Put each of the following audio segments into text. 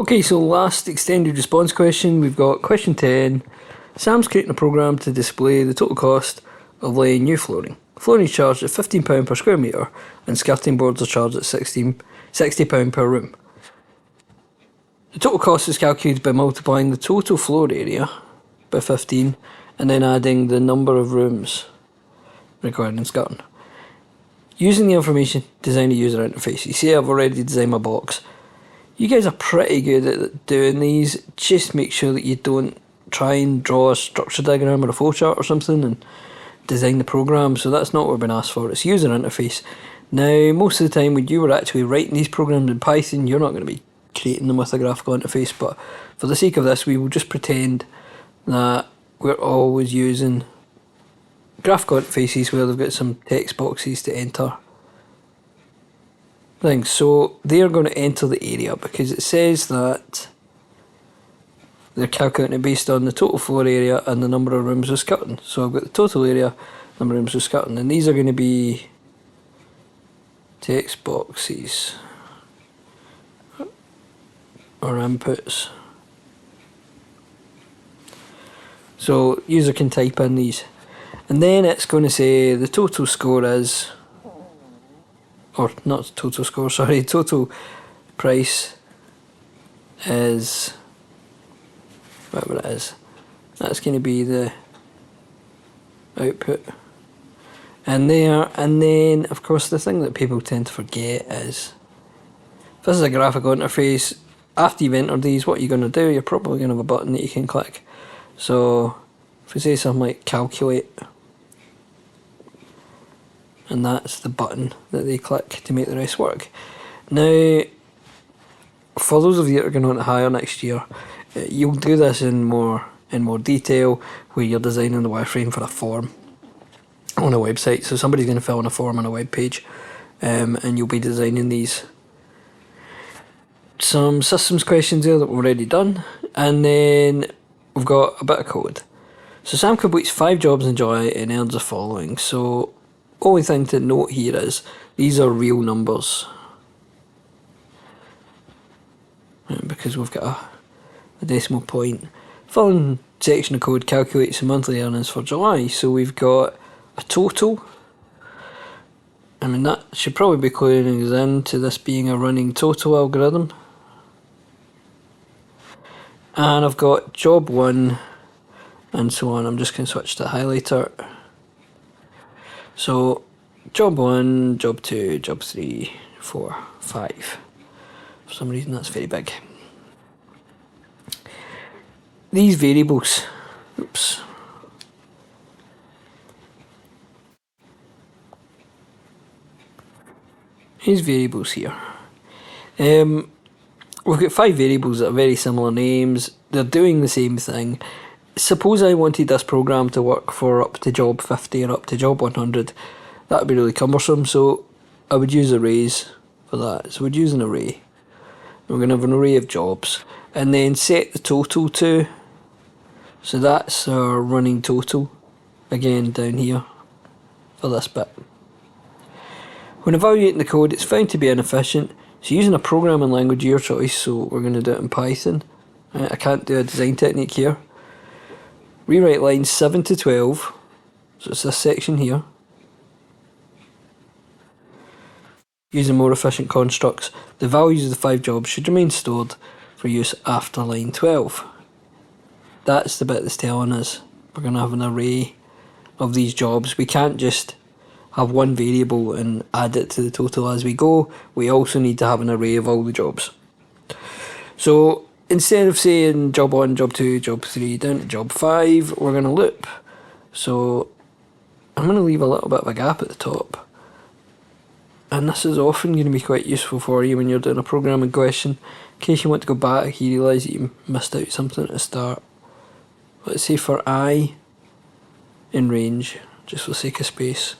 Okay, so last extended response question, we've got question 10. Sam's creating a programme to display the total cost of laying new flooring. Flooring is charged at £15 per square metre and skirting boards are charged at £60 per room. The total cost is calculated by multiplying the total floor area by 15 and then adding the number of rooms required in skirting. Using the information, design a user interface. You see I've already designed my box. You guys are pretty good at doing these. Just make sure that you don't try and draw a structure diagram or a flowchart or something and design the program. So that's not what we've been asked for. It's user interface. Now, most of the time when you were actually writing these programs in Python, you're not going to be creating them with a graphical interface. But for the sake of this, we will just pretend that we're always using graphical interfaces where they've got some text boxes to enter things. So they're going to enter the area because it says that they're calculating it based on the total floor area and the number of rooms with skirting. So I've got the total area, number of rooms with skirting, and these are going to be text boxes or inputs. So user can type in these, and then it's going to say the total score is, or not total score, sorry, total price is whatever it is. That's going to be the output. And then of course the thing that people tend to forget is, if this is a graphical interface, after you've entered these, what you're going to do, you're probably going to have a button that you can click. So if we say something like calculate, and that's the button that they click to make the rest work. Now, for those of you that are going on to hire next year, you'll do this in more detail, where you're designing the wireframe for a form on a website. So somebody's going to fill in a form on a web page, and you'll be designing these. Some systems questions there that we've already done, and then we've got a bit of code. So Sam completes 5 jobs in July and earns the following. So only thing to note here is these are real numbers, because we've got a decimal point. Following section of code calculates the monthly earnings for July. So we've got a total. I mean, that should probably be cluing us into this being a running total algorithm. And I've got job 1 and so on. I'm just going to switch to highlighter. So job 1, job 2, job 3, 4, 5. For some reason that's very big. These variables, oops. These variables here. We've got 5 variables that are very similar names. They're doing the same thing. Suppose I wanted this program to work for up to job 50 or up to job 100. That would be really cumbersome, so I would use arrays for that. So we'd use an array. We're going to have an array of jobs, and then set the total to, so that's our running total, again down here for this bit. When evaluating the code, it's found to be inefficient, so using a programming language of your choice, so we're going to do it in Python. I can't do a design technique here. Rewrite lines 7 to 12, so it's this section here. Using more efficient constructs, the values of the 5 jobs should remain stored for use after line 12. That's the bit that's telling us we're going to have an array of these jobs. We can't just have one variable and add it to the total as we go. We also need to have an array of all the jobs. So instead of saying job 1, job 2, job 3 down to job 5, we're going to loop. So I'm going to leave a little bit of a gap at the top. And this is often going to be quite useful for you when you're doing a programming question, in case you want to go back, you realise that you missed out something at the start. Let's say for I in range, just for the sake of space.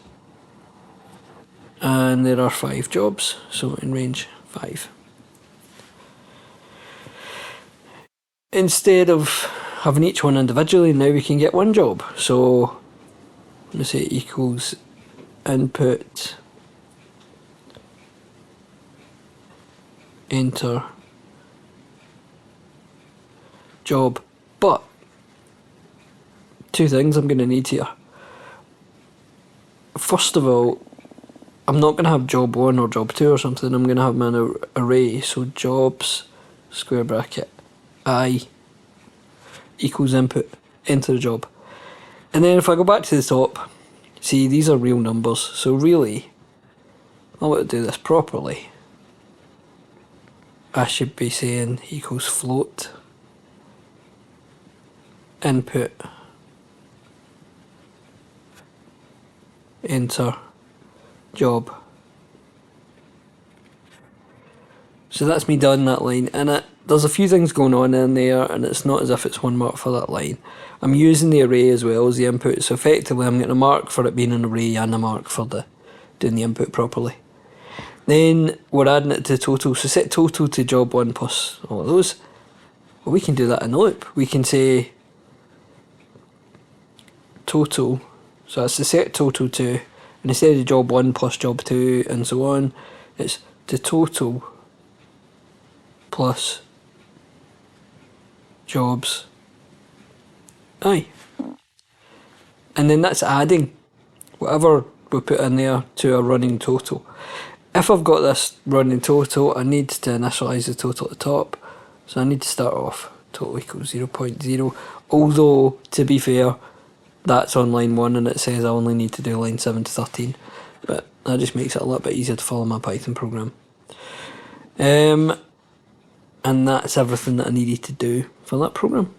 And there are 5 jobs, so in range 5. Instead of having each one individually, now we can get one job. So I'm going to say equals input enter job. But two things I'm going to need here. First of all, I'm not going to have job 1 or job 2 or something. I'm going to have an array. So jobs, square bracket, I equals input, enter the job. And then if I go back to the top, see, these are real numbers. So really, I want to do this properly. I should be saying equals float, input, enter, job. So that's me done that line, and there's a few things going on in there, and it's not as if it's one mark for that line. I'm using the array as well as the input, so effectively I'm getting a mark for it being an array and a mark for doing the input properly. Then we're adding it to total, so set total to job 1 plus all of those. Well, we can do that in a loop. We can say total, so that's the set total to, and instead of job 1 plus job 2 and so on, it's the total plus jobs I. And then that's adding whatever we put in there to a running total. If I've got this running total, I need to initialise the total at the top. So I need to start off total equals 0.0. Although, to be fair, that's on line 1 and it says I only need to do line 7 to 13. But that just makes it a little bit easier to follow my Python program. And that's everything that I needed to do for that program.